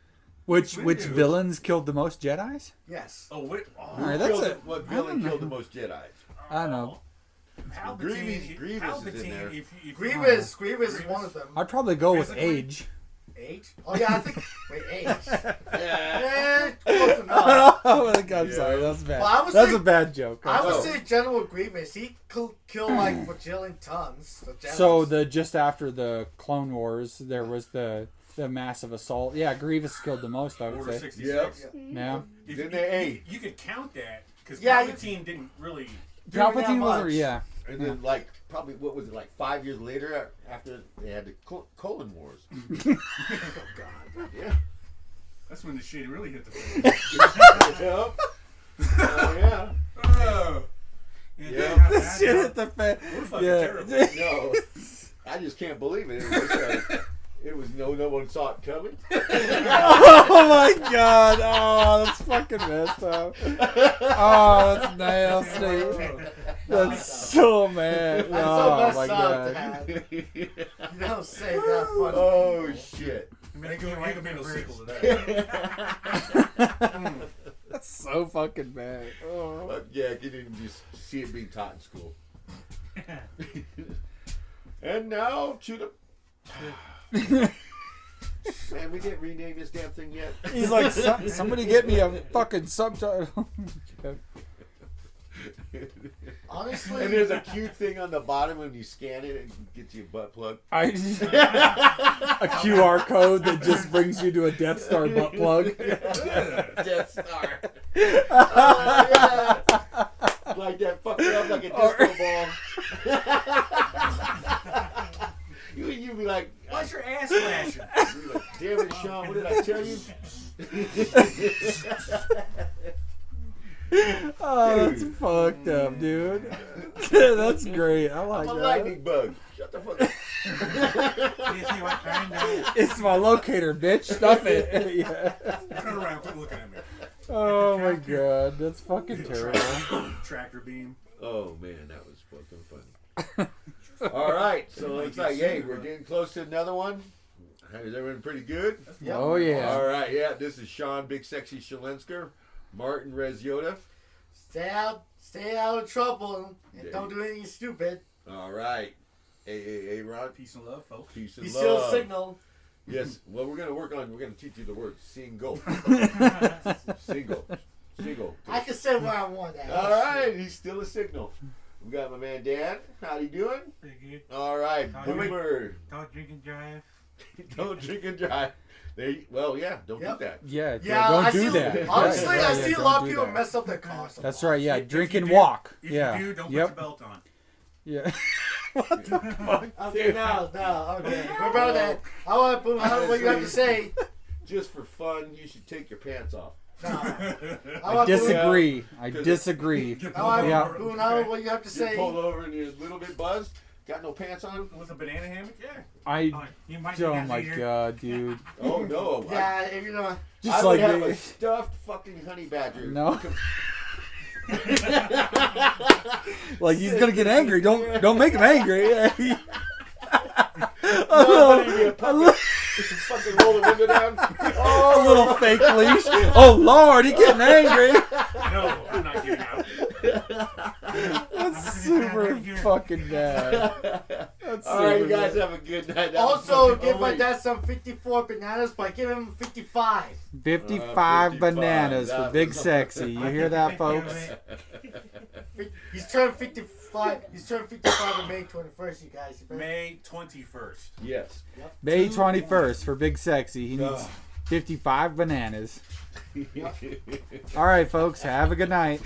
Which villains killed the most Jedis? Yes. Oh, wait. All right, that's it. what I villain don't know. killed the most Jedi? I don't know. Grievous is in there. Grievous is one of them. I'd probably go with Physically? age. Age? Oh yeah, I think. Wait, age? Yeah. Close enough. Oh, I'm sorry, that's bad. Well, I would That's say- a bad joke. I would Oh. say General Grievous. He killed like bajillion tons of Jedis. So just after the Clone Wars, there was the massive assault. Yeah, Grievous killed the most, I would Order say. 66. Yeah. Didn't they? You could count that because Yeah, you- Palpatine didn't really. Doing that Palpatine was, much. yeah. And then, like, probably, what was it, like 5 years later, after they had the Colon Wars. Oh God. Yeah. That's when the shit really hit the fan. Yep. Yeah. Oh, Yeah. This shit hit the fan. we're fucking Yeah. terrible. No, I just can't believe it. It was no one saw it coming. Oh my god. Oh, that's fucking messed up. Oh, that's nasty. That's so mad. That's Oh so my messed up, god. Dad. You don't say that funny. Oh shit. Ain't gonna be no sequel to that. That's so fucking bad. Oh. Yeah, you didn't just see it being taught in school. And now to the. Man, we didn't rename this damn thing yet. He's like, somebody get me a fucking subtitle. Honestly, And there's a cute thing on the bottom when you scan it and gets you a butt plug. A QR code that just brings you to a Death Star butt plug. Death Star. Oh, yeah. Like that fucking up like a disco ball. You'd be like, Why's your ass flashing? you'd be like, damn it, Sean, what did I tell you? Oh, that's fucked up, dude. That's great. I like I'm a that. lightning bug. Shut the fuck up. You see what kind of. It's my locator, bitch. Stuff it. Yeah. Turn around, quit looking at me. Oh my god, that's fucking terrible. Tractor beam. Oh man, that was fucking funny. All right, so looks like, hey, we're getting close to another one. Is everyone pretty good? Yep. Oh yeah. All right, yeah, this is Sean Big Sexy Shalinsker, Martin Rez Yoda. stay out of trouble and don't do anything stupid. All right. Hey, Ron. Peace and love, folks. Peace and He's love. still signal. Yes. Well, we're gonna teach you the word single. Single. I can say what I want. All right. He's still a signal. We got my man Dan. How you doing? Pretty good. All right. Boomer. Don't drink and drive. Don't drink and drive. Don't Yep. do that. Yeah, Yeah, don't I do see, that. Honestly, Right, I yeah, see a don't lot of do people that. mess up their cars. That's right, yeah. If Drink you and do- walk. If Yeah. you do, don't Yep. put your belt on. Yeah. What the fuck? Okay, now, okay. What about that? I want to what you have to say. Just for fun, you should take your pants off. No. I disagree. I disagree. I want Yeah. Boone, I what you have to You say. pull over and you're a little bit buzzed. Got no pants on? With a banana hammock? Yeah. I. Oh, you might Oh be my later. god, dude. Oh no! Yeah, if you know. Just I like would have me. a stuffed fucking honey badger. No. Like he's gonna get angry. Don't make him angry. No, it'd be a puppet. Fucking roll the window down. A little fake leash. Oh Lord, he's getting angry. No, I'm not getting out. That's super fucking bad. That's All right, you super guys bad. have a good night. That was Also, fucking- give oh, my wait. dad some 54 bananas, but give him 55. 55 55. bananas for That Big was- Sexy. You hear that, folks? He's turned 55. He's turned 55 on May 21st, you guys. You better- May 21st. Yes. May 21st for Big Sexy. He needs 55 bananas. All right, folks. Have a good night.